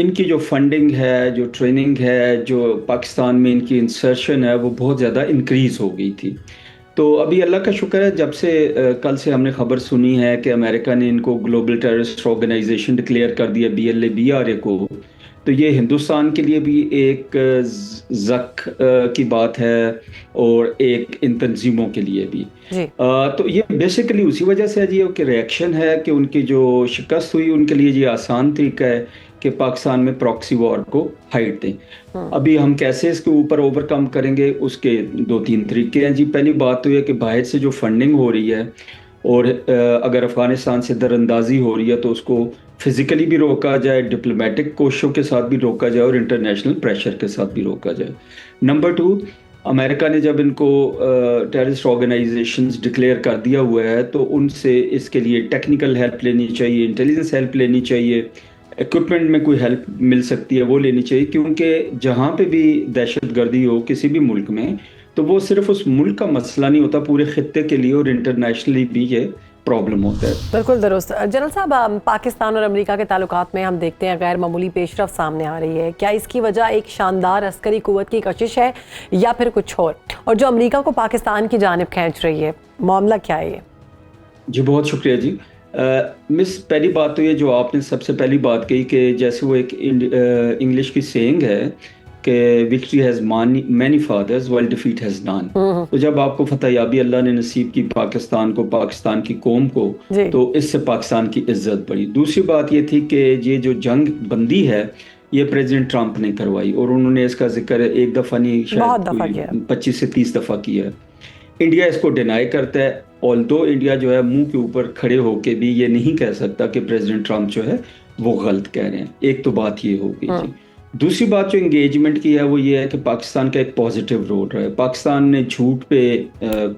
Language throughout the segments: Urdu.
ان کی جو فنڈنگ ہے، جو ٹریننگ ہے، جو پاکستان میں ان کی انسرشن ہے، وہ بہت زیادہ انکریز ہو گئی تھی. تو ابھی اللہ کا شکر ہے، جب سے کل سے ہم نے خبر سنی ہے کہ امریکہ نے ان کو گلوبل ٹیررسٹ آرگنائزیشن ڈکلیئر کر دیا BLA کو، تو یہ ہندوستان کے لیے بھی ایک ذک کی بات ہے اور ایک ان تنظیموں کے لیے بھی. تو یہ بیسیکلی اسی وجہ سے جی کہ ریئیکشن ہے کہ ان کی جو شکست ہوئی ان کے لیے یہ آسان طریقہ ہے کہ پاکستان میں پراکسی وار کو ہائٹ دیں. ابھی ہم کیسے اس کے اوپر اوور کم کریں گے، اس کے 2-3 طریقے ہیں جی. پہلی بات تو یہ کہ باہر سے جو فنڈنگ ہو رہی ہے اور اگر افغانستان سے در اندازی ہو رہی ہے تو اس کو فزیکلی بھی روکا جائے، ڈپلومیٹک کوششوں کے ساتھ بھی روکا جائے اور انٹرنیشنل پریشر کے ساتھ بھی روکا جائے. نمبر 2، امریکہ نے جب ان کو ٹیررسٹ آرگنائزیشنز ڈکلیئر کر دیا ہوا ہے تو ان سے اس کے لیے ٹیکنیکل ہیلپ لینی چاہیے، انٹیلیجنس ہیلپ لینی چاہیے، ایکوپمنٹ میں کوئی ہیلپ مل سکتی ہے وہ لینی چاہیے. کیونکہ جہاں پہ بھی دہشت گردی ہو کسی بھی ملک میں تو وہ صرف اس ملک کا مسئلہ نہیں ہوتا، پورے خطے کے لیے اور انٹرنیشنلی بھی یہ پرابلم ہوتا ہے. بالکل درست. جنرل صاحب، پاکستان اور امریکہ کے تعلقات میں ہم دیکھتے ہیں غیر معمولی پیش رفت سامنے آ رہی ہے. کیا اس کی وجہ ایک شاندار عسکری قوت کی کشش ہے یا پھر کچھ اور جو امریکہ کو پاکستان کی جانب کھینچ رہی ہے، معاملہ کیا ہے یہ؟ جی بہت شکریہ جی. مس، پہلی بات تو یہ جو آپ نے سب سے پہلی بات کہی کہ جیسے وہ ایک انگلش کی سینگ ہے کہ victory has many fathers while defeat has none. تو جب آپ کو فتح یابی اللہ نے نصیب کی پاکستان کو، پاکستان کی قوم کو، تو اس سے پاکستان کی عزت بڑھی. دوسری بات یہ تھی کہ یہ جو جنگ بندی ہے یہ پریزیڈنٹ ٹرمپ نے کروائی اور انہوں نے اس کا ذکر ایک دفعہ نہیں شاید 25 سے 30 دفعہ کیا ہے. انڈیا اس کو ڈینائی کرتا ہے، آلدو انڈیا جو ہے منہ کے اوپر کھڑے ہو کے بھی یہ نہیں کہہ سکتا کہ پریزیڈنٹ ٹرمپ جو ہے وہ غلط کہہ رہے ہیں. ایک تو بات یہ ہوگی جی. دوسری بات جو انگیجمنٹ کی ہے وہ یہ ہے کہ پاکستان کا ایک پازیٹیو رول رہا ہے. پاکستان نے جھوٹ پہ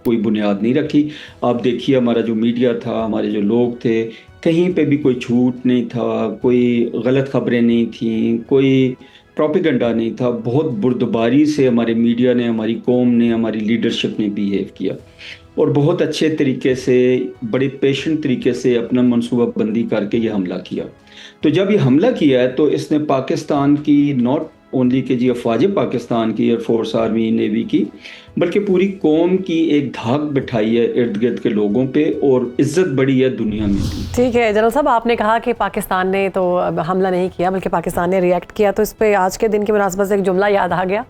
کوئی بنیاد نہیں رکھی. آپ دیکھیے ہمارا جو میڈیا تھا، ہمارے جو لوگ تھے، کہیں پہ بھی کوئی جھوٹ نہیں تھا، کوئی غلط خبریں نہیں تھیں، کوئی پروپیگنڈا نہیں تھا. بہت بردباری سے ہمارے میڈیا نے، ہماری قوم نے، ہماری لیڈرشپ نے بیہیو کیا اور بہت اچھے طریقے سے، بڑے پیشنٹ طریقے سے اپنا منصوبہ بندی کر کے یہ حملہ کیا. تو جب یہ حملہ کیا ہے تو اس نے پاکستان کی ناٹ اونلی کہ جی افواج پاکستان کی، ایئر فورس، آرمی، نیوی کی، بلکہ پوری قوم کی ایک دھاک بٹھائی ہے ارد گرد کے لوگوں پہ اور عزت بڑھی ہے دنیا میں بھی. ٹھیک ہے جنرل صاحب، آپ نے کہا کہ پاکستان نے تو حملہ نہیں کیا بلکہ پاکستان نے ریئیکٹ کیا، تو اس پہ آج کے دن کی مناسبت سے ایک جملہ یاد آ گیا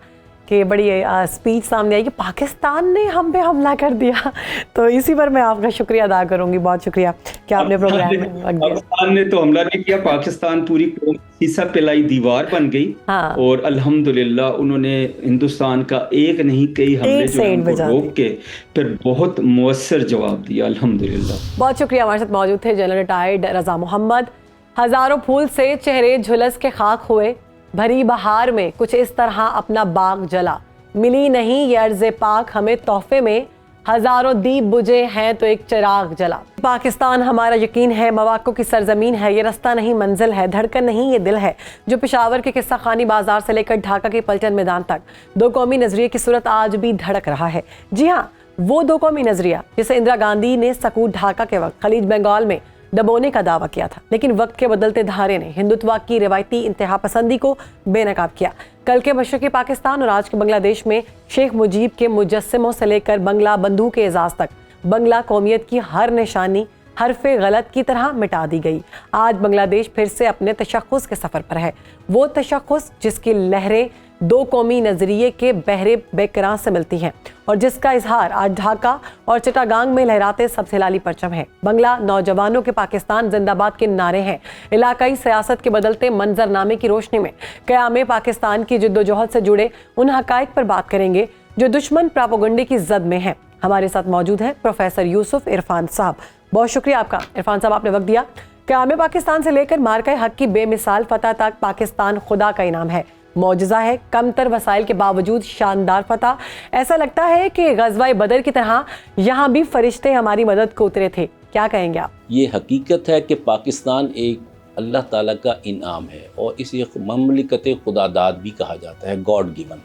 کہ بڑی اسپیچ سامنے آئی کہ پاکستان نے ہم پہ حملہ کر دیا. تو اسی پر میں آپ کا شکریہ ادا کروں گی. بہت شکریہ کہ آپ نے پروگرام میں رکھ دیا. پاکستان نے تو حملہ نہیں کیا، پاکستان پوری قوم سیسا پلائی دیوار بن گئی اور الحمدللہ انہوں نے ہندوستان کا ایک نہیں کئی حملے جو ان کو روک کے پھر بہت مؤثر جواب دیا الحمدللہ. بہت شکریہ. ہمارے ساتھ موجود تھے جنرل ریٹائرڈ رضا محمد. ہزاروں پھول سے چہرے جھلس کے خاک ہوئے، بھری بہار میں کچھ اس طرح اپنا باغ جلا، ملی نہیں یہ عرض پاک ہمیں تحفے میں، ہزاروں دیپ بجھے ہیں تو ایک چراغ جلا. پاکستان ہمارا یقین ہے، مواقع کی سرزمین ہے، یہ رستہ نہیں منزل ہے، دھڑکن نہیں یہ دل ہے، جو پشاور کے قصہ خانی بازار سے لے کر ڈھاکہ کے پلٹن میدان تک دو قومی نظریے کی صورت آج بھی دھڑک رہا ہے. جی ہاں، وہ دو قومی نظریہ جسے اندرا گاندھی نے سکوت ڈھاکہ کے وقت خلیج بنگال میں دبونے کا دعویٰ کیا تھا، لیکن وقت کے بدلتے دھارے نے ہندوتوا کی روایتی انتہا پسندی کو بے نقاب کیا. کل کے مشرقی پاکستان اور آج کے بنگلہ دیش میں شیخ مجیب کے مجسموں سے لے کر بنگلہ بندھو کے اعزاز تک بنگلہ قومیت کی ہر نشانی حرف غلط کی طرح مٹا دی گئی. آج بنگلہ دیش پھر سے اپنے تشخص کے سفر پر ہے، وہ تشخص جس کی لہریں دو قومی نظریے کے بہرے بیکراں سے ملتی ہیں اور جس کا اظہار آج ڈھاکہ اور چٹاگانگ میں لہراتے سبز ہلالی پرچم ہے. بنگلہ نوجوانوں کے پاکستان زندہ باد کے نعرے ہیں. علاقائی سیاست کے بدلتے منظرنامے کی روشنی میں قیام پاکستان کی جدوجہد سے جڑے ان حقائق پر بات کریں گے جو دشمن پراپیگنڈے کی زد میں ہیں. ہمارے ساتھ موجود ہیں پروفیسر یوسف عرفان صاحب. بہت شکریہ آپ کا عرفان صاحب، آپ نے وقت دیا. قیام پاکستان سے لے کر مارکہ حق کی بے مثال فتح تک پاکستان خدا کا انعام ہے، معجزہ ہے، کم تر وسائل کے باوجود شاندار فتح. ایسا لگتا ہے کہ غزوہ بدر کی طرح یہاں بھی فرشتے ہماری مدد کو اترے تھے. کیا کہیں گے آپ؟ یہ حقیقت ہے کہ پاکستان ایک اللہ تعالیٰ کا انعام ہے اور اسے مملکت خدا داد بھی کہا جاتا ہے، گاڈ گیون.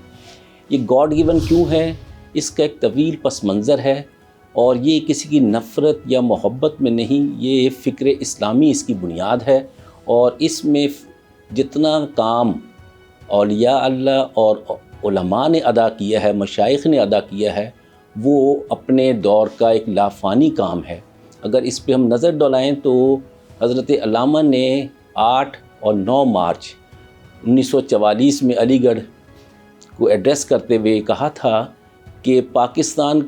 یہ گاڈ گیون کیوں ہے؟ اس کا ایک طویل پس منظر ہے اور یہ کسی کی نفرت یا محبت میں نہیں، یہ فکر اسلامی اس کی بنیاد ہے اور اس میں جتنا کام اولیاء اللہ اور علماء نے ادا کیا ہے، مشائخ نے ادا کیا ہے، وہ اپنے دور کا ایک لافانی کام ہے۔ اگر اس پہ ہم نظر ڈالائیں تو حضرت علامہ نے 8 اور 9 مارچ 1944 میں علی گڑھ کو ایڈریس کرتے ہوئے کہا تھا کہ پاکستان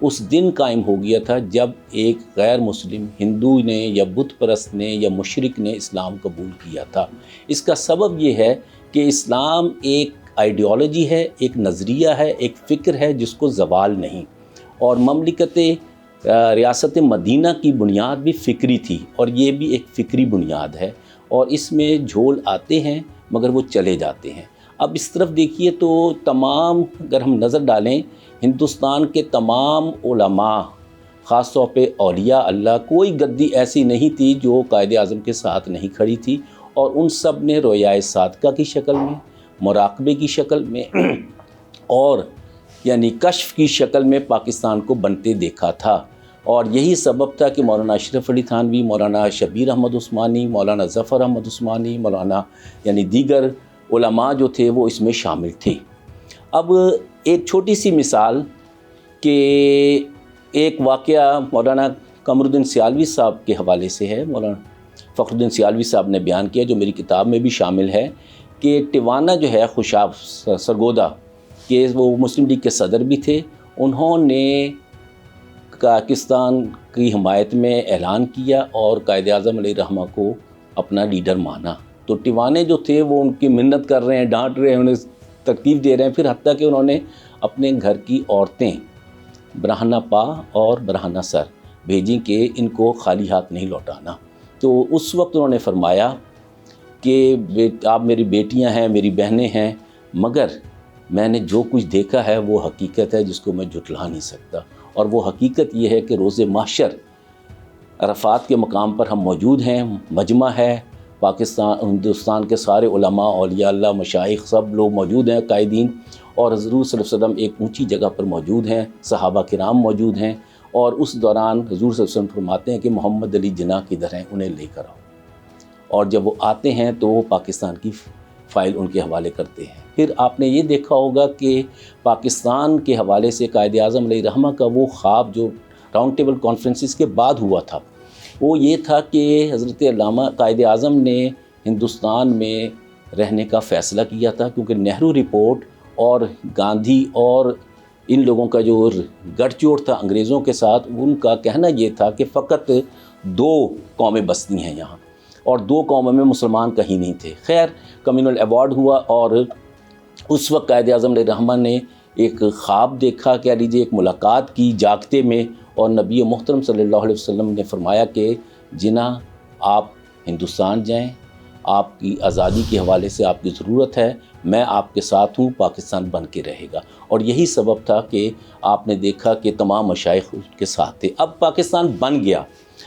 اس دن قائم ہو گیا تھا جب ایک غیر مسلم ہندو نے یا بت پرست نے یا مشرک نے اسلام قبول کیا تھا۔ اس کا سبب یہ ہے کہ اسلام ایک آئیڈیالوجی ہے، ایک نظریہ ہے، ایک فکر ہے جس کو زوال نہیں، اور مملکت ریاست مدینہ کی بنیاد بھی فکری تھی، اور یہ بھی ایک فکری بنیاد ہے، اور اس میں جھول آتے ہیں مگر وہ چلے جاتے ہیں۔ اب اس طرف دیکھیے تو تمام، اگر ہم نظر ڈالیں، ہندوستان کے تمام علماء، خاص طور پہ اولیاء اللہ، کوئی گدی ایسی نہیں تھی جو قائد اعظم کے ساتھ نہیں کھڑی تھی، اور ان سب نے رویائے صادقہ کی شکل میں، مراقبے کی شکل میں اور یعنی کشف کی شکل میں پاکستان کو بنتے دیکھا تھا۔ اور یہی سبب تھا کہ مولانا اشرف علی تھانوی، مولانا شبیر احمد عثمانی، مولانا ظفر احمد عثمانی، مولانا یعنی دیگر علماء جو تھے وہ اس میں شامل تھے۔ اب ایک چھوٹی سی مثال کہ ایک واقعہ مولانا قمر الدین سیالوی صاحب کے حوالے سے ہے، مولانا فخر الدین سیالوی صاحب نے بیان کیا، جو میری کتاب میں بھی شامل ہے، کہ ٹیوانا جو ہے خوشاب سرگودا کہ وہ مسلم لیگ کے صدر بھی تھے، انہوں نے پاکستان کی حمایت میں اعلان کیا اور قائد اعظم علیہ الرحمہ کو اپنا لیڈر مانا۔ تو ٹیوانے جو تھے وہ ان کی منت کر رہے ہیں، ڈانٹ رہے ہیں، انہیں تکلیف دے رہے ہیں، پھر حتیٰ کہ انہوں نے اپنے گھر کی عورتیں برہنہ پا اور برہنہ سر بھیجیں کہ ان کو خالی ہاتھ نہیں لوٹانا۔ تو اس وقت انہوں نے فرمایا کہ آپ میری بیٹیاں ہیں، میری بہنیں ہیں، مگر میں نے جو کچھ دیکھا ہے وہ حقیقت ہے جس کو میں جھٹلا نہیں سکتا، اور وہ حقیقت یہ ہے کہ روز محشر عرفات کے مقام پر ہم موجود ہیں، مجمع ہے، ہندوستان کے سارے علماء، اولیاء اللہ، مشائخ سب لوگ موجود ہیں، قائدین، اور حضور صلی اللہ علیہ وسلم ایک اونچی جگہ پر موجود ہیں، صحابہ کرام موجود ہیں، اور اس دوران حضور صلی اللہ علیہ وسلم فرماتے ہیں کہ محمد علی جناح کدھر ہیں، انہیں لے کر آؤ، اور جب وہ آتے ہیں تو وہ پاکستان کی فائل ان کے حوالے کرتے ہیں۔ پھر آپ نے یہ دیکھا ہوگا کہ پاکستان کے حوالے سے قائد اعظم علیہ الرحمہ کا وہ خواب جو راؤنڈ ٹیبل کانفرنسز کے بعد ہوا تھا، وہ یہ تھا کہ حضرت علامہ قائد اعظم نے ہندوستان میں رہنے کا فیصلہ کیا تھا، کیونکہ نہرو رپورٹ اور گاندھی اور ان لوگوں کا جو گٹھ جوڑ تھا انگریزوں کے ساتھ، ان کا کہنا یہ تھا کہ فقط 2 قومیں بستی ہیں یہاں، اور 2 قوموں میں مسلمان کہیں نہیں تھے۔ خیر کمیونل ایوارڈ ہوا، اور اس وقت قائد اعظم علیہ الرحمہ نے ایک خواب دیکھا، کہہ لیجیے ایک ملاقات کی جاگتے میں، اور نبی محترم صلی اللہ علیہ وسلم نے فرمایا کہ جناح آپ ہندوستان جائیں، آپ کی آزادی کے حوالے سے آپ کی ضرورت ہے، میں آپ کے ساتھ ہوں، پاکستان بن کے رہے گا۔ اور یہی سبب تھا کہ آپ نے دیکھا کہ تمام مشائخ اس کے ساتھ تھے۔ اب پاکستان بن گیا۔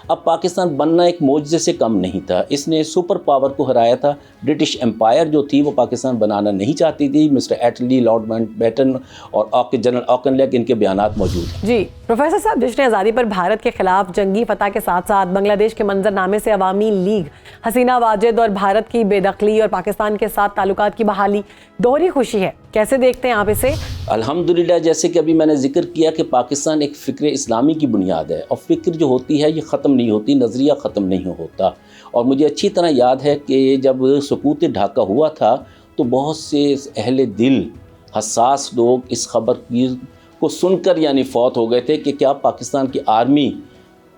اب پاکستان بننا ایک معجزے سے کم نہیں تھا، اس نے سپر پاور کو ہرایا تھا۔ برٹش امپائر جو تھی وہ پاکستان بنانا نہیں چاہتی تھی، مسٹر ایٹلی، لارڈ ماؤنٹ بیٹن اور جنرل آکنلیک، ان کے بیانات موجود ہیں۔ جی پروفیسر صاحب، جشن آزادی پر بھارت کے خلاف جنگی فتح کے ساتھ ساتھ بنگلہ دیش کے منظرنامے سے عوامی لیگ، حسینہ واجد اور بھارت کی بے دخلی اور پاکستان کے ساتھ تعلقات کی بحالی، دوہری خوشی ہے، کیسے دیکھتے ہیں آپ اسے؟ الحمدللہ، جیسے کہ ابھی میں نے ذکر کیا کہ پاکستان ایک فکر اسلامی کی بنیاد ہے، اور فکر جو ہوتی ہے یہ ختم نہیں ہوتی، نظریہ ختم نہیں ہوتا۔ اور مجھے اچھی طرح یاد ہے کہ جب سقوط ڈھاکہ ہوا تھا تو بہت سے اہل دل، حساس لوگ اس خبر کو سن کر یعنی فوت ہو گئے تھے کہ کیا پاکستان کی آرمی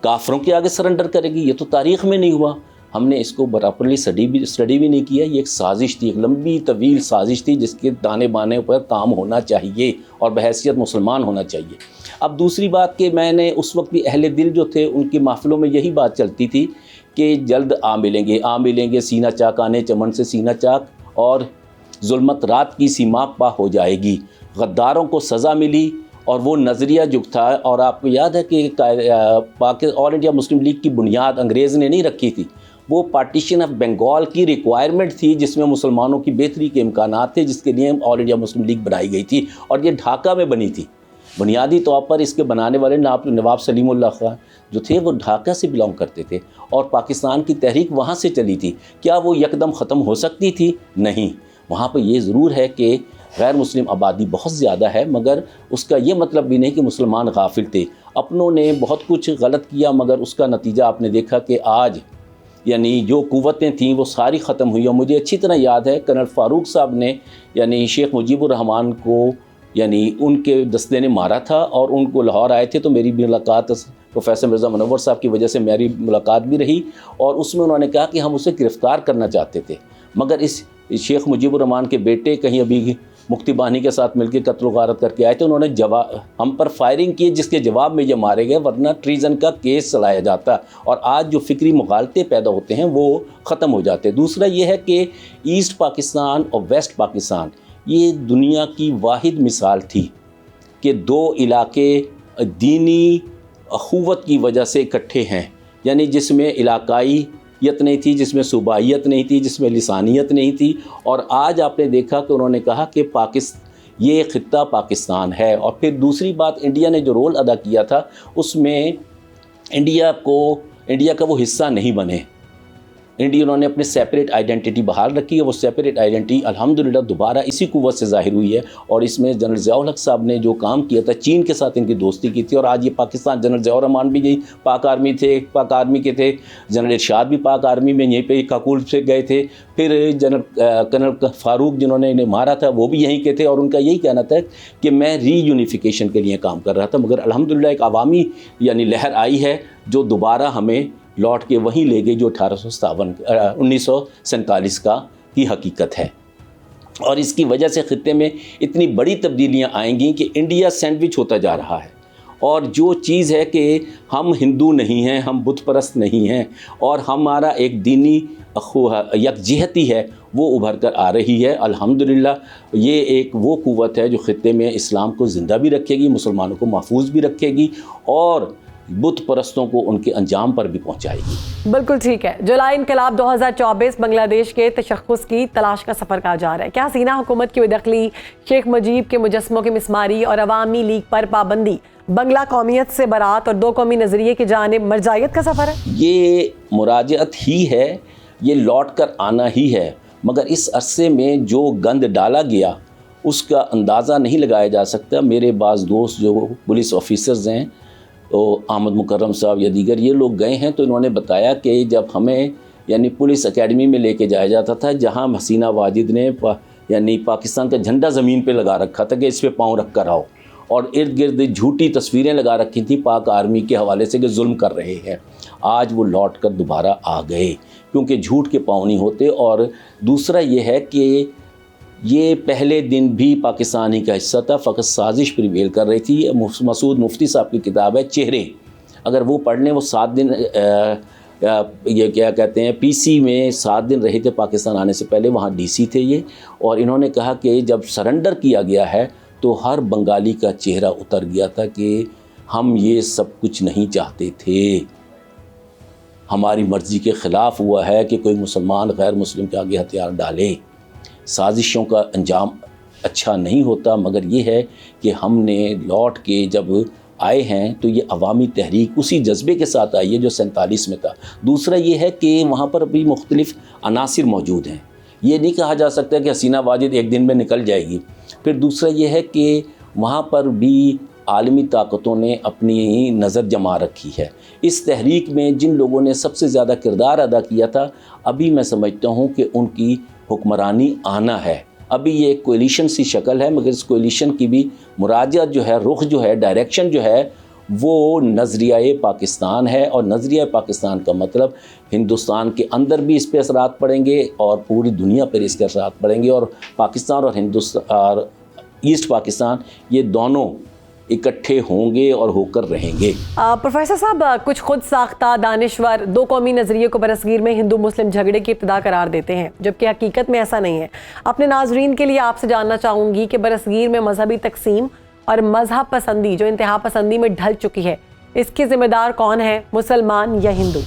کافروں کے آگے سرنڈر کرے گی؟ یہ تو تاریخ میں نہیں ہوا۔ ہم نے اس کو برابرلی اسٹڈی بھی نہیں کیا، یہ ایک سازش تھی، ایک لمبی طویل سازش تھی جس کے دانے بانے پر کام ہونا چاہیے اور بحیثیت مسلمان ہونا چاہیے۔ اب دوسری بات کہ میں نے اس وقت بھی اہل دل جو تھے ان کی محفلوں میں یہی بات چلتی تھی کہ جلد آ ملیں گے، سینہ چاک آنے چمن سے سینہ چاک، اور ظلمت رات کی سیما پا ہو جائے گی۔ غداروں کو سزا ملی، اور وہ نظریہ جو تھا، اور آپ کو یاد ہے کہ آل انڈیا مسلم لیگ کی بنیاد انگریز نے نہیں رکھی تھی، وہ پارٹیشن آف بنگال کی ریکوائرمنٹ تھی جس میں مسلمانوں کی بہتری کے امکانات تھے، جس کے لیے آل انڈیا مسلم لیگ بنائی گئی تھی، اور یہ ڈھاکہ میں بنی تھی۔ بنیادی طور پر اس کے بنانے والے نواب سلیم اللہ خان جو تھے وہ ڈھاکہ سے بلانگ کرتے تھے اور پاکستان کی تحریک وہاں سے چلی تھی. کیا وہ یکدم ختم ہو سکتی تھی؟ نہیں. وہاں پہ یہ ضرور ہے کہ غیر مسلم آبادی بہت زیادہ ہے، مگر اس کا یہ مطلب بھی نہیں کہ مسلمان غافل تھے. اپنوں نے بہت کچھ غلط کیا، مگر اس کا نتیجہ آپ نے دیکھا کہ آج یعنی جو قوتیں تھیں وہ ساری ختم ہوئی. اور مجھے اچھی طرح یاد ہے کرنل فاروق صاحب نے یعنی شیخ مجیب الرحمان کو یعنی ان کے دستے نے مارا تھا اور ان کو لاہور آئے تھے، تو میری ملاقات پروفیسر مرزا منور صاحب کی وجہ سے میری ملاقات بھی رہی، اور اس میں انہوں نے کہا کہ ہم اسے گرفتار کرنا چاہتے تھے، مگر اس شیخ مجیب الرحمان کے بیٹے کہیں ابھی مفتی بانی کے ساتھ مل کے قتل و غارت کر کے آئے تھے، انہوں نے ہم پر فائرنگ کی جس کے جواب میں یہ مارے گئے، ورنہ ٹریزن کا کیس چلایا جاتا اور آج جو فکری مغالطے پیدا ہوتے ہیں وہ ختم ہو جاتے. دوسرا یہ ہے کہ ایسٹ پاکستان اور ویسٹ پاکستان یہ دنیا کی واحد مثال تھی کہ دو علاقے دینی اخوت کی وجہ سے اکٹھے ہیں، یعنی جس میں علاقائیت نہیں تھی، جس میں صوبائیت نہیں تھی، جس میں لسانیت نہیں تھی. اور آج آپ نے دیکھا کہ انہوں نے کہا کہ یہ خطہ پاکستان ہے. اور پھر دوسری بات، انڈیا نے جو رول ادا کیا تھا اس میں انڈیا کا وہ حصہ نہیں بنے. انہوں نے اپنے سیپریٹ آئیڈینٹی بحال رکھی ہے. وہ سیپریٹ آئیڈینٹی الحمدللہ دوبارہ اسی قوت سے ظاہر ہوئی ہے، اور اس میں جنرل ضیاء الحق صاحب نے جو کام کیا تھا، چین کے ساتھ ان کی دوستی کی تھی، اور آج یہ پاکستان، جنرل ضیاء الرحمان بھی یہی پاک آرمی کے تھے، جنرل ارشاد بھی پاک آرمی میں یہیں پہ کاکول سے گئے تھے، پھر کرنل فاروق جنہوں نے انہیں مارا تھا وہ بھی یہیں کے تھے، اور ان کا یہی کہنا تھا کہ میں ری یونیفیکیشن کے لیے کام کر رہا تھا. مگر الحمدللہ ایک عوامی یعنی لہر آئی ہے جو دوبارہ ہمیں لوٹ کے وہیں لے گئی جو 1947 کی حقیقت ہے. اور اس کی وجہ سے خطے میں اتنی بڑی تبدیلیاں آئیں گی کہ انڈیا سینڈوچ ہوتا جا رہا ہے. اور جو چیز ہے کہ ہم ہندو نہیں ہیں، ہم بت پرست نہیں ہیں، اور ہمارا ایک دینی یکجہتی ہے وہ ابھر کر آ رہی ہے. الحمدللہ یہ ایک وہ قوت ہے جو خطے میں اسلام کو زندہ بھی رکھے گی، مسلمانوں کو محفوظ بھی رکھے گی، اور بت پرستوں کو ان کے انجام پر بھی پہنچائے گی. بالکل ٹھیک ہے. جولائی انقلاب 2024 بنگلہ دیش کے تشخص کی تلاش کا سفر کہا جا رہا ہے. کیا حسینہ حکومت کی بے دخلی، شیخ مجیب کے مجسموں کی مسماری اور عوامی لیگ پر پابندی بنگلہ قومیت سے برات اور دو قومی نظریے کی جانب مرجعیت کا سفر ہے؟ یہ مراجعت ہی ہے، یہ لوٹ کر آنا ہی ہے. مگر اس عرصے میں جو گند ڈالا گیا اس کا اندازہ نہیں لگایا جا سکتا. میرے بعض دوست جو پولیس آفیسرز ہیں، احمد مکرم صاحب یا دیگر، یہ لوگ گئے ہیں تو انہوں نے بتایا کہ جب ہمیں یعنی پولیس اکیڈمی میں لے کے جایا جاتا تھا جہاں حسینہ واجد نے یعنی پاکستان کا جھنڈا زمین پہ لگا رکھا تھا کہ اس پہ پاؤں رکھ کر آؤ، اور ارد گرد جھوٹی تصویریں لگا رکھی تھیں پاک آرمی کے حوالے سے کہ ظلم کر رہے ہیں. آج وہ لوٹ کر دوبارہ آ گئے کیونکہ جھوٹ کے پاؤں نہیں ہوتے. اور دوسرا یہ ہے کہ یہ پہلے دن بھی پاکستان ہی کا حصہ تھا، فقط سازش پریویل کر رہی تھی. مسعود مفتی صاحب کی کتاب ہے چہرے، اگر وہ پڑھ لیں، وہ 7 دن یہ کیا کہتے ہیں پی سی میں 7 دن رہے تھے پاکستان آنے سے پہلے، وہاں ڈی سی تھے یہ، اور انہوں نے کہا کہ جب سرنڈر کیا گیا ہے تو ہر بنگالی کا چہرہ اتر گیا تھا کہ ہم یہ سب کچھ نہیں چاہتے تھے، ہماری مرضی کے خلاف ہوا ہے کہ کوئی مسلمان غیر مسلم کے آگے ہتھیار ڈالے. سازشوں کا انجام اچھا نہیں ہوتا، مگر یہ ہے کہ ہم نے لوٹ کے جب آئے ہیں تو یہ عوامی تحریک اسی جذبے کے ساتھ آئی ہے جو 47 میں تھا. دوسرا یہ ہے کہ وہاں پر بھی مختلف عناصر موجود ہیں، یہ نہیں کہا جا سکتا کہ حسینہ واجد ایک دن میں نکل جائے گی. پھر دوسرا یہ ہے کہ وہاں پر بھی عالمی طاقتوں نے اپنی نظر جما رکھی ہے. اس تحریک میں جن لوگوں نے سب سے زیادہ کردار ادا کیا تھا، ابھی میں سمجھتا ہوں کہ ان کی حکمرانی آنا ہے. ابھی یہ ایک کولیشن سی شکل ہے، مگر اس کولیشن کی بھی مراجعت جو ہے، رخ جو ہے، ڈائریکشن جو ہے، وہ نظریہ پاکستان ہے. اور نظریہ پاکستان کا مطلب ہندوستان کے اندر بھی اس پہ اثرات پڑیں گے اور پوری دنیا پر اس کے اثرات پڑیں گے. اور پاکستان اور ہندوستان اور ایسٹ پاکستان یہ دونوں اکٹھے ہوں گے اور ہو کر رہیں گے. پروفیسر صاحب، کچھ خود ساختہ دانشور دو قومی نظریے کو برصغیر میں ہندو مسلم جھگڑے کی ابتدا قرار دیتے ہیں، جبکہ حقیقت میں ایسا نہیں ہے. اپنے ناظرین کے لیے آپ سے جاننا چاہوں گی کہ برصغیر میں مذہبی تقسیم اور مذہب پسندی جو انتہا پسندی میں ڈھل چکی ہے، اس کے ذمہ دار کون ہے، مسلمان یا ہندو؟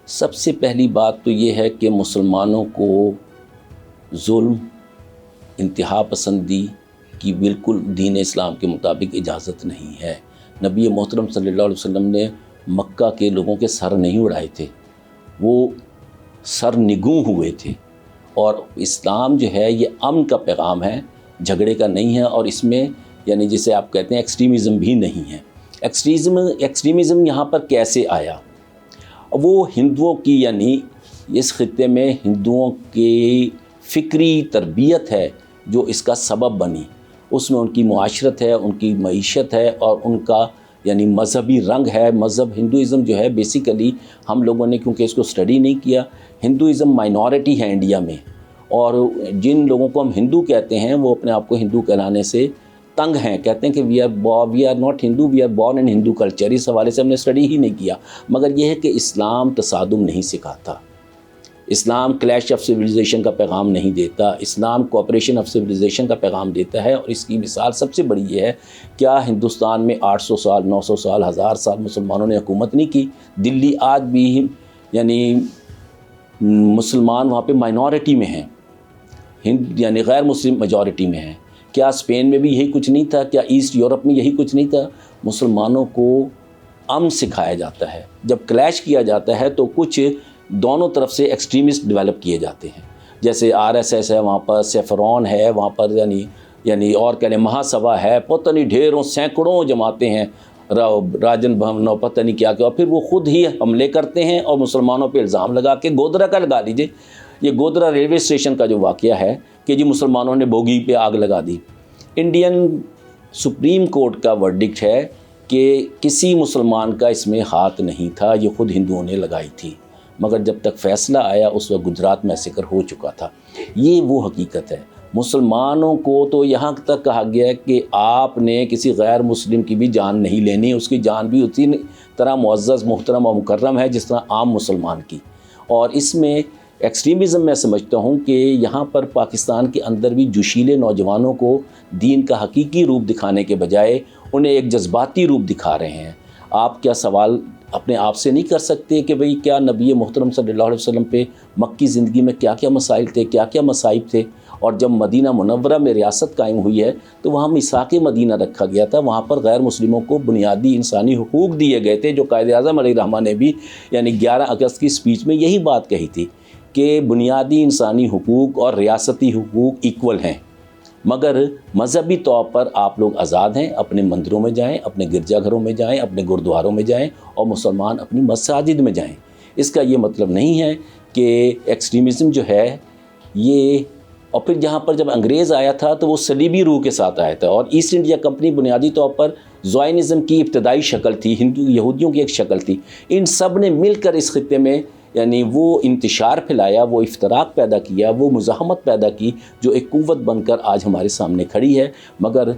سب سے پہلی بات تو یہ ہے کہ مسلمانوں کو ظلم، انتہا پسندی کی بالکل دین اسلام کے مطابق اجازت نہیں ہے۔ نبی محترم صلی اللہ علیہ وسلم نے مکہ کے لوگوں کے سر نہیں اڑائے تھے، وہ سر نگوں ہوئے تھے، اور اسلام جو ہے یہ امن کا پیغام ہے، جھگڑے کا نہیں ہے، اور اس میں یعنی جسے آپ کہتے ہیں ایکسٹریمزم بھی نہیں ہے۔ ایکسٹریمزم یہاں پر کیسے آیا؟ وہ ہندوؤں کی یعنی اس خطے میں ہندوؤں کی فکری تربیت ہے جو اس کا سبب بنی، اس میں ان کی معاشرت ہے، ان کی معیشت ہے، اور ان کا یعنی مذہبی رنگ ہے۔ مذہب ہندوازم جو ہے بیسیکلی ہم لوگوں نے کیونکہ اس کو اسٹڈی نہیں کیا، ہندوازم مائنورٹی ہے انڈیا میں، اور جن لوگوں کو ہم ہندو کہتے ہیں وہ اپنے آپ کو ہندو کہلانے سے تنگ ہیں، کہتے ہیں کہ we are not Hindu, we are born in Hindu culture. اس حوالے سے ہم نے اسٹڈی ہی نہیں کیا، مگر یہ ہے کہ اسلام تصادم نہیں سکھاتا، اسلام کلیش آف سویلائزیشن کا پیغام نہیں دیتا، اسلام کوآپریشن آف سویلائزیشن کا پیغام دیتا ہے۔ اور اس کی مثال سب سے بڑی یہ ہے، کیا ہندوستان میں 800 سال 900 سال 1000 سال مسلمانوں نے حکومت نہیں کی؟ دلی آج بھی یعنی مسلمان وہاں پہ مائنورٹی میں ہیں، یعنی غیر مسلم میجورٹی میں ہیں۔ کیا اسپین میں بھی یہی کچھ نہیں تھا؟ کیا ایسٹ یورپ میں یہی کچھ نہیں تھا؟ مسلمانوں کو امن سکھایا جاتا ہے، جب کلیش کیا جاتا ہے تو کچھ دونوں طرف سے ایکسٹریمسٹ ڈیولپ کیے جاتے ہیں، جیسے RSS ہے وہاں پر، سیفرون ہے وہاں پر، یعنی اور کہنے مہا سبھا ہے، پتہ نہیں ڈھیروں سینکڑوں جماعتیں ہیں، راجن بھونوں پتہ نہیں کیا، اور پھر وہ خود ہی حملے کرتے ہیں اور مسلمانوں پہ الزام لگا کے، گودرا کا لگا لیجئے، یہ گودرا ریلوے اسٹیشن کا جو واقعہ ہے کہ جی مسلمانوں نے بوگی پہ آگ لگا دی۔ انڈین سپریم کورٹ کا ورڈکٹ ہے کہ کسی مسلمان کا اس میں ہاتھ نہیں تھا، یہ خود ہندوؤں نے لگائی تھی، مگر جب تک فیصلہ آیا اس وقت گجرات میسیکر ہو چکا تھا۔ یہ وہ حقیقت ہے۔ مسلمانوں کو تو یہاں تک کہا گیا ہے کہ آپ نے کسی غیر مسلم کی بھی جان نہیں لینی، اس کی جان بھی اسی طرح معزز محترم و مکرم ہے جس طرح عام مسلمان کی۔ اور اس میں ایکسٹریمزم میں سمجھتا ہوں کہ یہاں پر پاکستان کے اندر بھی جوشیلے نوجوانوں کو دین کا حقیقی روپ دکھانے کے بجائے انہیں ایک جذباتی روپ دکھا رہے ہیں۔ آپ کیا سوال اپنے آپ سے نہیں کر سکتے کہ بھئی کیا نبی محترم صلی اللہ علیہ وسلم پہ مکی زندگی میں کیا کیا مسائل تھے، کیا کیا مصائب تھے؟ اور جب مدینہ منورہ میں ریاست قائم ہوئی ہے تو وہاں میثاق مدینہ رکھا گیا تھا، وہاں پر غیر مسلموں کو بنیادی انسانی حقوق دیے گئے تھے، جو قائد اعظم علیہ الرحمہ نے بھی یعنی 11 اگست کی اسپیچ میں یہی بات کہی تھی کہ بنیادی انسانی حقوق اور ریاستی حقوق ایکول ہیں، مگر مذہبی طور پر آپ لوگ آزاد ہیں، اپنے مندروں میں جائیں، اپنے گرجا گھروں میں جائیں، اپنے گردواروں میں جائیں، اور مسلمان اپنی مساجد میں جائیں۔ اس کا یہ مطلب نہیں ہے کہ ایکسٹریمزم جو ہے یہ، اور پھر جہاں پر جب انگریز آیا تھا تو وہ صلیبی روح کے ساتھ آیا تھا، اور ایسٹ انڈیا کمپنی بنیادی طور پر زائنزم کی ابتدائی شکل تھی، یہودیوں کی ایک شکل تھی۔ ان سب نے مل کر اس خطے میں یعنی وہ انتشار پھیلایا، وہ افتراق پیدا کیا، وہ مزاحمت پیدا کی، جو ایک قوت بن کر آج ہمارے سامنے کھڑی ہے۔ مگر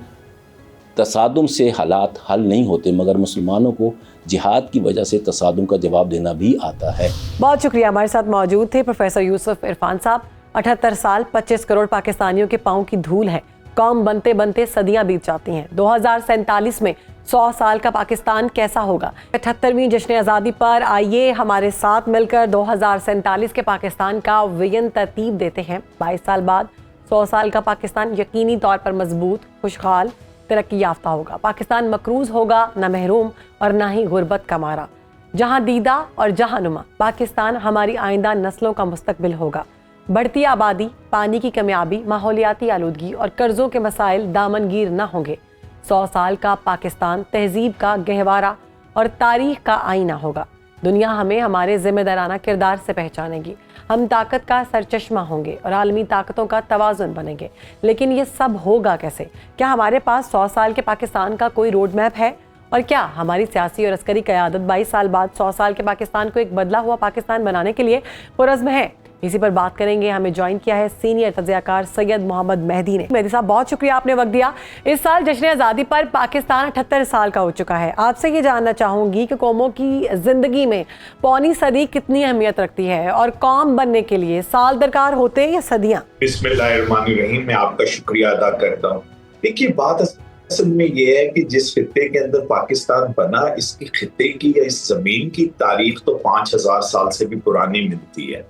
تصادم سے حالات حل نہیں ہوتے، مگر مسلمانوں کو جہاد کی وجہ سے تصادم کا جواب دینا بھی آتا ہے۔ بہت شکریہ، ہمارے ساتھ موجود تھے پروفیسر یوسف عرفان صاحب۔ 78 سال 25 کروڑ پاکستانیوں کے پاؤں کی دھول ہے، قوم بنتے بنتے صدیاں بیت جاتی ہیں۔ 2047 میں 100 سال کا پاکستان کیسا ہوگا؟ 78ویں جشن آزادی پر آئیے ہمارے ساتھ مل کر 2047 کے پاکستان کا ویژن ترتیب دیتے ہیں۔ 22 سال بعد 100 سال کا پاکستان یقینی طور پر مضبوط، خوشحال، ترقی یافتہ ہوگا۔ پاکستان مقروض ہوگا، نہ محروم اور نہ ہی غربت کا مارا۔ جہاں دیدہ اور جہاں نما، پاکستان ہماری آئندہ نسلوں کا مستقبل ہوگا۔ بڑھتی آبادی، پانی کی کمیابی، ماحولیاتی آلودگی اور قرضوں کے مسائل دامنگیر نہ ہوں گے۔ 100 سال کا پاکستان تہذیب کا گہوارہ اور تاریخ کا آئینہ ہوگا۔ دنیا ہمیں ہمارے ذمہ دارانہ کردار سے پہچانے گی، ہم طاقت کا سرچشمہ ہوں گے اور عالمی طاقتوں کا توازن بنیں گے۔ لیکن یہ سب ہوگا کیسے؟ کیا ہمارے پاس 100 سال کے پاکستان کا کوئی روڈ میپ ہے؟ اور کیا ہماری سیاسی اور عسکری قیادت 22 سال بعد 100 سال کے پاکستان کو ایک بدلا ہوا پاکستان بنانے کے لیے پرعزم ہے؟ اسی پر بات کریں گے۔ ہمیں جوائن کیا ہے سینئر تجزیہ کار سید محمد مہدی نے۔ مہدی صاحب بہت شکریہ، آپ نے وقت دیا۔ اس سال جشن آزادی پر پاکستان 78 سال کا ہو چکا ہے۔ آپ سے یہ جاننا چاہوں گی کہ قوموں کی زندگی میں پونی صدی کتنی اہمیت رکھتی ہے، اور قوم بننے کے لیے سال درکار ہوتے یا صدیاں؟ بسم اللہ الرحمن الرحیم، میں آپ کا شکریہ ادا کرتا ہوں۔ دیکھیے، بات اصل میں یہ ہے کہ جس خطے کے اندر پاکستان بنا، اس کی خطے کی یا اس زمین کی تاریخ تو 5000 سال سے بھی پرانی ملتی ہے،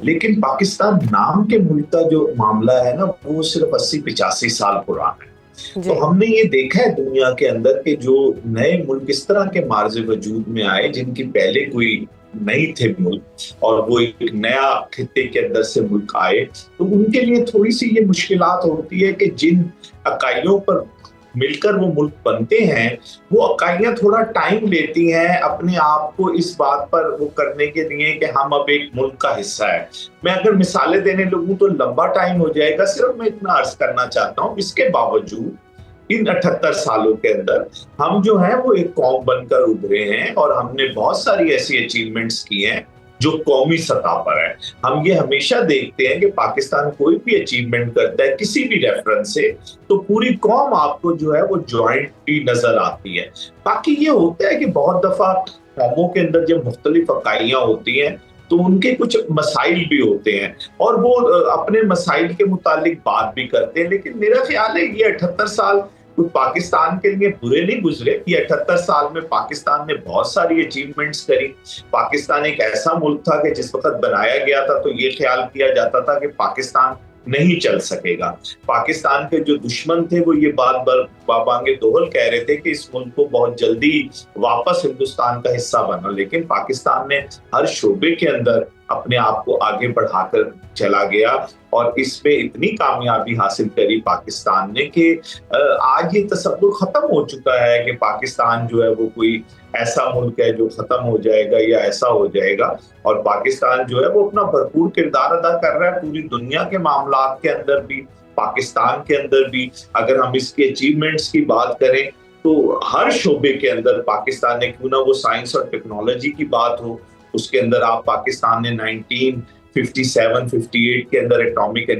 لیکن پاکستان نام کے ملک کا جو معاملہ ہے نا، وہ صرف 80-85 سال پرانا ہے۔ تو ہم نے یہ دیکھا ہے دنیا کے اندر کہ جو نئے ملک اس طرح کے مارز وجود میں آئے جن کی پہلے کوئی نہیں تھے ملک اور وہ ایک نیا خطے کے اندر سے ملک آئے، تو ان کے لیے تھوڑی سی یہ مشکلات ہوتی ہے کہ جن اکائیوں پر مل کر وہ ملک بنتے ہیں وہ اکائیاں تھوڑا ٹائم لیتی ہیں اپنے آپ کو اس بات پر وہ کرنے کے لیے کہ ہم اب ایک ملک کا حصہ ہے۔ میں اگر مثالیں دینے لگوں تو لمبا ٹائم ہو جائے گا، صرف میں اتنا عرض کرنا چاہتا ہوں اس کے باوجود ان 78 سالوں کے اندر ہم جو ہیں وہ ایک قوم بن کر ابھرے ہیں اور ہم نے بہت ساری ایسی اچیومنٹس کی ہیں جو قومی سطح پر ہے۔ ہم یہ ہمیشہ دیکھتے ہیں کہ پاکستان کوئی بھی اچیومنٹ کرتا ہے کسی بھی ریفرنس سے تو پوری قوم آپ کو جو ہے وہ جوائنٹلی نظر آتی ہے۔ باقی یہ ہوتا ہے کہ بہت دفعہ قوموں کے اندر جب مختلف اکائیاں ہوتی ہیں تو ان کے کچھ مسائل بھی ہوتے ہیں اور وہ اپنے مسائل کے متعلق بات بھی کرتے ہیں، لیکن میرا خیال ہے یہ 78 سال پاکستان کے لیے برے نہیں گزرے۔ یہ 78 سال میں پاکستان نے بہت ساری اچیومنٹس کری۔ پاکستان ایک ایسا ملک تھا کہ جس وقت بنایا گیا تھا تو یہ خیال کیا جاتا تھا کہ پاکستان نہیں چل سکے گا۔ پاکستان کے جو دشمن تھے وہ یہ بات بابانگ دوہل کہہ رہے تھے کہ اس ملک کو بہت جلدی واپس ہندوستان کا حصہ بنا، لیکن پاکستان نے ہر شعبے کے اندر اپنے آپ کو آگے بڑھا کر چلا گیا اور اس میں اتنی کامیابی حاصل کری پاکستان نے کہ آج یہ تصور ختم ہو چکا ہے کہ پاکستان جو ہے وہ کوئی ایسا ملک ہے جو ختم ہو جائے گا یا ایسا ہو جائے گا، اور پاکستان جو ہے وہ اپنا بھرپور کردار ادا کر رہا ہے پوری دنیا کے معاملات کے اندر بھی، پاکستان کے اندر بھی۔ اگر ہم اس کے اچیومنٹس کی بات کریں تو ہر شعبے کے اندر پاکستان نے، کیوں نہ وہ سائنس اور ٹیکنالوجی کی بات ہو، اس کے اندر آپ پاکستان نے 1957-58 کے اندر ایٹامک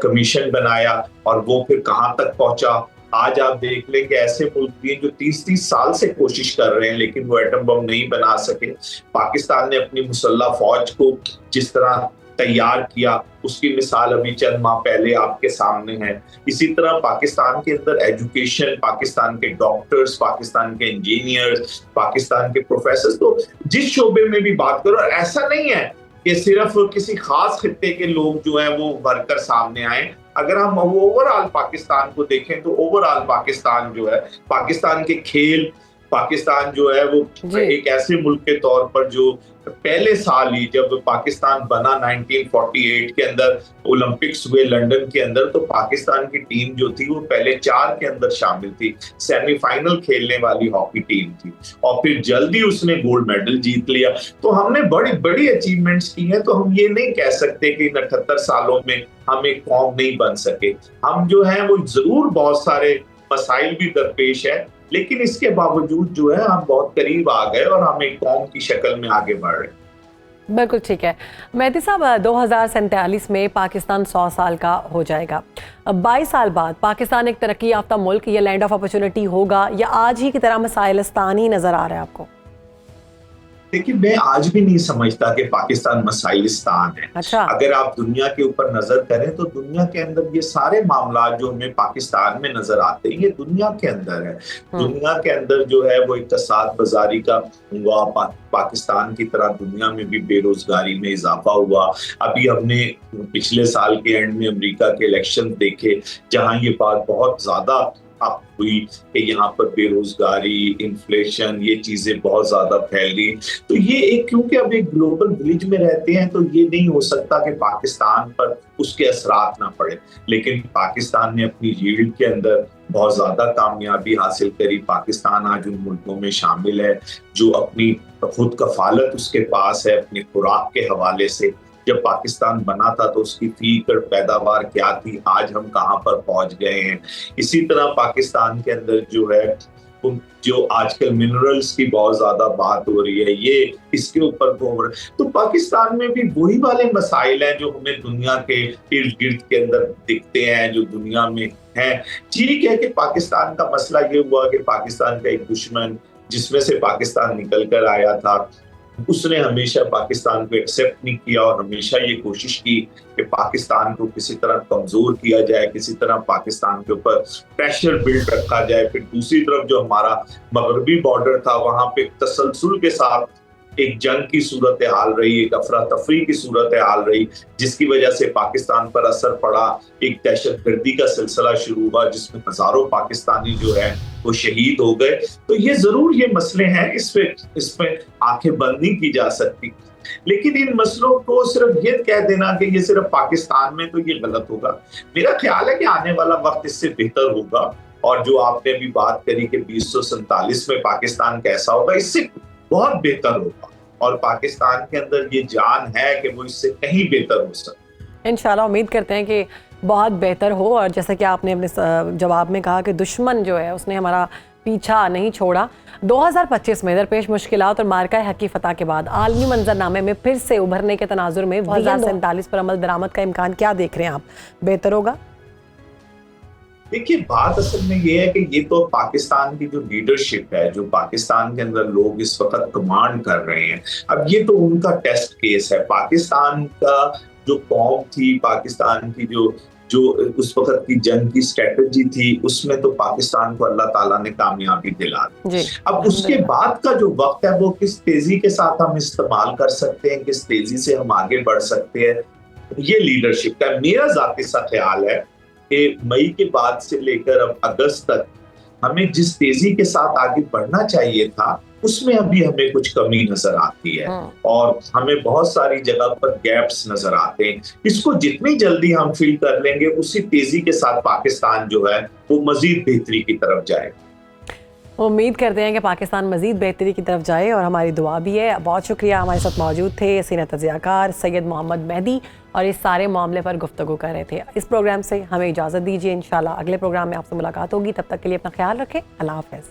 کمیشن بنایا اور وہ پھر کہاں تک پہنچا۔ آج آپ دیکھ لیں کہ ایسے ملک بھی ہیں جو 30 سال سے کوشش کر رہے ہیں لیکن وہ ایٹم بم نہیں بنا سکے۔ پاکستان نے اپنی مسلح فوج کو جس طرح تیار کیا اس کی مثال ابھی چند ماہ پہلے آپ کے سامنے ہے۔ اسی طرح پاکستان کے اندر ایجوکیشن، پاکستان کے ڈاکٹرز، پاکستان کے انجینئرز، پاکستان کے پروفیسرز، تو جس شعبے میں بھی بات کرو، ایسا نہیں ہے کہ صرف کسی خاص خطے کے لوگ جو ہیں وہ بھر کر سامنے آئیں۔ اگر ہم اوور آل پاکستان کو دیکھیں تو اوور آل پاکستان جو ہے، پاکستان کے کھیل، پاکستان جو ہے وہ ایک ایسے ملک کے طور پر جو پہلے سال ہی جب پاکستان بنا 1948 کے اندر اولمپکس ہوئے لنڈن کے اندر، تو پاکستان کی ٹیم جو تھی وہ پہلے 4 کے اندر شامل تھی، سیمی فائنل کھیلنے والی ہاکی ٹیم تھی اور پھر جلدی اس نے گولڈ میڈل جیت لیا۔ تو ہم نے بڑی بڑی اچیومنٹس کی ہیں، تو ہم یہ نہیں کہہ سکتے کہ ان 78 سالوں میں ہم ایک قوم نہیں بن سکے۔ ہم جو ہیں وہ ضرور بہت سارے مسائل بھی درپیش ہے، لیکن اس کے باوجود جو ہے ہم بہت قریب آ گئے اور ہم ایک قوم کی شکل میں آگے بڑھ رہے ہیں۔ بالکل ٹھیک ہے مہدی صاحب، 2047 میں پاکستان 100 سال کا ہو جائے گا۔ 22 سال بعد پاکستان ایک ترقی یافتہ ملک یا لینڈ آف اپرچونٹی ہوگا یا آج ہی کی طرح مسائلستان ہی نظر آ رہا ہے آپ کو؟ لیکن میں آج بھی نہیں سمجھتا کہ پاکستان مسائلستان ہے۔ اگر آپ دنیا کے اوپر نظر کریں تو دنیا کے اندر یہ سارے معاملات جو ہمیں پاکستان میں نظر آتے ہیں یہ دنیا کے اندر ہے۔ دنیا کے اندر جو ہے وہ اقتصاد بازاری کا ہوا، پاکستان کی طرح دنیا میں بھی بے روزگاری میں اضافہ ہوا۔ ابھی ہم نے پچھلے سال کے اینڈ میں امریکہ کے الیکشن دیکھے جہاں یہ بات بہت زیادہ ہوئی کہ یہاں پر بے روزگاری، انفلیشن، یہ چیزیں بہت زیادہ پھیل گئی۔ تو یہ ایک کیونکہ اب ایک گلوبل ولیج میں رہتے ہیں تو یہ نہیں ہو سکتا کہ پاکستان پر اس کے اثرات نہ پڑے، لیکن پاکستان نے اپنی ییلڈ کے اندر بہت زیادہ کامیابی حاصل کری۔ پاکستان آج ان ملکوں میں شامل ہے جو اپنی خود کفالت اس کے پاس ہے اپنی خوراک کے حوالے سے۔ جب پاکستان بنا تھا تو اس کی فی ایکڑ پیداوار کیا تھی، آج ہم کہاں پر پہنچ گئے ہیں۔ اسی طرح پاکستان کے اندر جو ہے جو آج کل منرلز کی بہت زیادہ بات ہو رہی ہے، یہ اس کے اوپر تو پاکستان میں بھی وہی والے مسائل ہیں جو ہمیں دنیا کے ارد گرد کے اندر دکھتے ہیں، جو دنیا میں ہیں۔ ٹھیک ہے کہ پاکستان کا مسئلہ یہ ہوا کہ پاکستان کا ایک دشمن جس میں سے پاکستان نکل کر آیا تھا، اس نے ہمیشہ پاکستان کو ایکسیپٹ نہیں کیا اور ہمیشہ یہ کوشش کی کہ پاکستان کو کسی طرح کمزور کیا جائے، کسی طرح پاکستان کے اوپر پریشر بلڈ رکھا جائے۔ پھر دوسری طرف جو ہمارا مغربی بارڈر تھا وہاں پہ تسلسل کے ساتھ ایک جنگ کی صورتحال رہی, ایک افراتفری کی صورتحال رہی, جس کی وجہ سے پاکستان پر اثر پڑا, ایک دہشت گردی کا سلسلہ شروع ہوا جس میں ہزاروں پاکستانی جو ہے وہ شہید ہو گئے. تو یہ ضرور یہ مسئلے ہیں, اس پہ آنکھیں بند نہیں کی جا سکتی, لیکن ان مسئلوں کو صرف یہ کہہ دینا کہ یہ صرف پاکستان میں, تو یہ غلط ہوگا. میرا خیال ہے کہ آنے والا وقت اس سے بہتر ہوگا, اور جو آپ نے ابھی بات کری کہ 2047 میں پاکستان کیسا ہوگا, اس سے بہت بہتر ہوگا, اور پاکستان کے اندر یہ جان ہے کہ وہ اس سے کہیں بہتر ہو سکتا. انشاءاللہ امید کرتے ہیں کہ بہت بہتر ہو. اور جیسا کہ آپ نے اپنے جواب میں کہا کہ دشمن جو ہے اس نے ہمارا پیچھا نہیں چھوڑا. 2025 میں درپیش مشکلات اور مارکہ حق کی فتح کے بعد عالمی منظرنامے میں پھر سے ابھرنے کے تناظر میں 2047 پر عمل درآمد کا امکان کیا دیکھ رہے ہیں آپ؟ بہتر ہوگا؟ دیکھیے بات اصل میں یہ ہے کہ یہ تو پاکستان کی جو لیڈرشپ ہے, جو پاکستان کے اندر لوگ اس وقت کمانڈ کر رہے ہیں, اب یہ تو ان کا ٹیسٹ کیس ہے. پاکستان کا جو قوم تھی, پاکستان کی جو اس وقت کی جنگ کی اسٹریٹجی تھی, اس میں تو پاکستان کو اللہ تعالیٰ نے کامیابی دلا دی. اب اس کے بعد کا جو وقت ہے وہ کس تیزی کے ساتھ ہم استعمال کر سکتے ہیں, کس تیزی سے ہم آگے بڑھ سکتے ہیں, یہ لیڈرشپ کا. میرا ذاتی سا خیال ہے کہ مئی کے بعد سے لے کر اب اگست تک ہمیں جس تیزی کے ساتھ آگے بڑھنا چاہیے تھا, اس میں ابھی ہمیں کچھ کمی نظر آتی ہے, اور ہمیں بہت ساری جگہ پر گیپس نظر آتے ہیں. اس کو جتنی جلدی ہم فل کر لیں گے, اسی تیزی کے ساتھ پاکستان جو ہے وہ مزید بہتری کی طرف جائے. امید کرتے ہیں کہ پاکستان مزید بہتری کی طرف جائے, اور ہماری دعا بھی ہے. بہت شکریہ. ہمارے ساتھ موجود تھے سینئر تجزیہ کار سید محمد مہدی, اور اس سارے معاملے پر گفتگو کر رہے تھے. اس پروگرام سے ہمیں اجازت دیجیے, انشاءاللہ اگلے پروگرام میں آپ سے ملاقات ہوگی. تب تک کے لیے اپنا خیال رکھیں. اللہ حافظ.